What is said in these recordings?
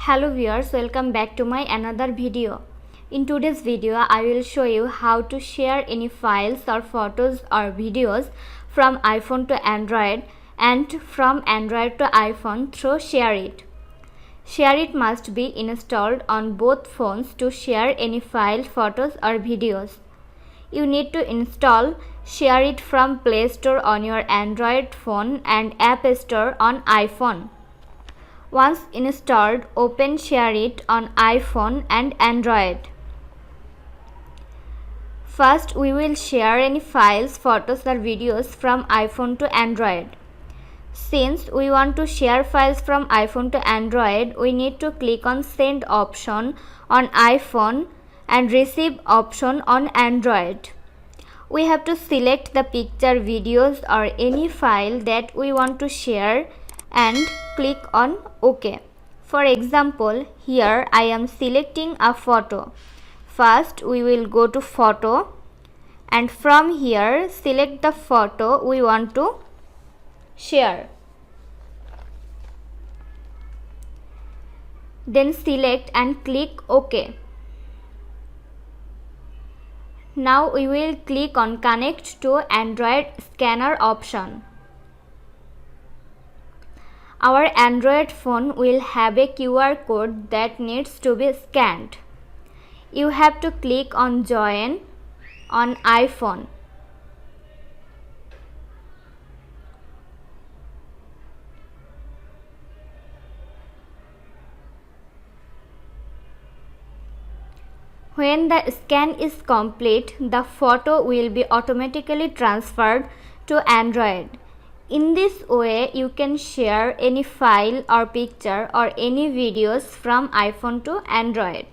Hello viewers, welcome back to my another video. In today's video, I will show you how to share any files or photos or videos from iPhone to Android and from Android to iPhone through Shareit. Shareit must be installed on both phones to share any file, photos or videos. You need to install Shareit from Play Store on your Android phone and App Store on iPhone. Once installed, open Shareit on iPhone and Android. First, we will share any files, photos or videos from iPhone to Android. Since we want to share files from iPhone to Android, we need to click on Send option on iPhone and Receive option on Android. We have to select the picture, videos or any file that we want to share and click on OK. For example, here I am selecting a photo. First, we will go to Photo and from here select the photo we want to share. Then select and click OK. Now we will click on Connect to Android Scanner option. Our Android phone will have a QR code that needs to be scanned. You have to click on Join on iPhone. When the scan is complete, the photo will be automatically transferred to Android. In this way, you can share any file or picture or any videos from iPhone to Android.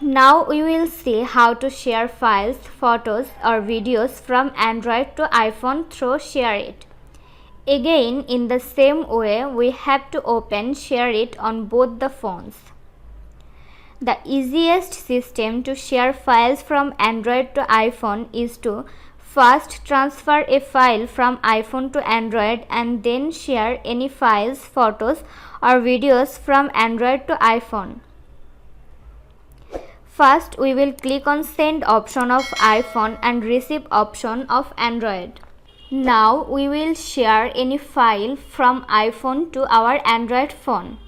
Now we will see how to share files, photos or videos from Android to iPhone through Shareit. Again, in the same way, we have to open Shareit on both the phones. The easiest system to share files from Android to iPhone is to first transfer a file from iPhone to Android and then share any files, photos or videos from Android to iPhone. First, we will click on Send option of iPhone and Receive option of Android. Now, we will share any file from iPhone to our Android phone.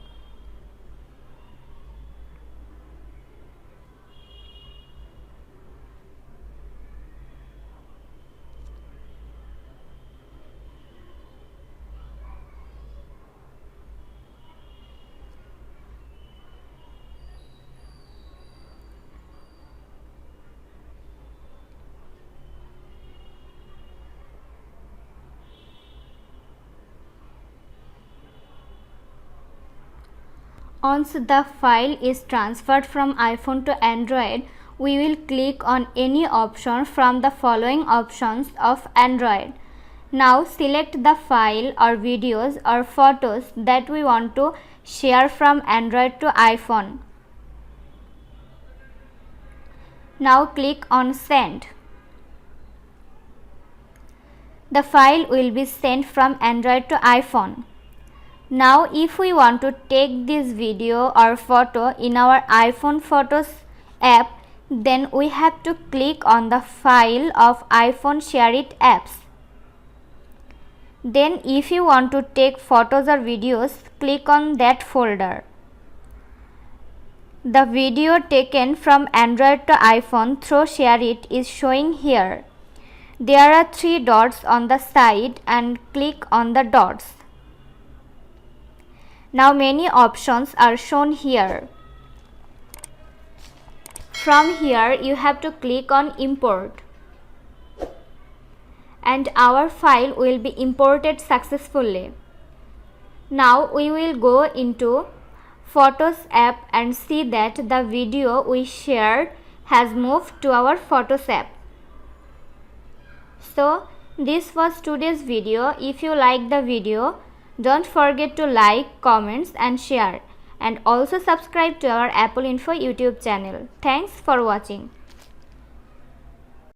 Once the file is transferred from iPhone to Android, we will click on any option from the following options of Android. Now select the file or videos or photos that we want to share from Android to iPhone. Now click on Send. The file will be sent from Android to iPhone. Now if we want to take this video or photo in our iPhone Photos app, then we have to click on the file of iPhone Shareit apps. Then if you want to take photos or videos, click on that folder. The video taken from Android to iPhone through Shareit is showing here. There are 3 dots on the side and click on the dots. Now many options are shown here. From here you have to click on Import and our file will be imported successfully. Now we will go into Photos app and see that the video we shared has moved to our Photos app. So this was today's video. If you like the video, don't forget to like, comments and share, and also subscribe to our Apple Info YouTube channel. Thanks for watching.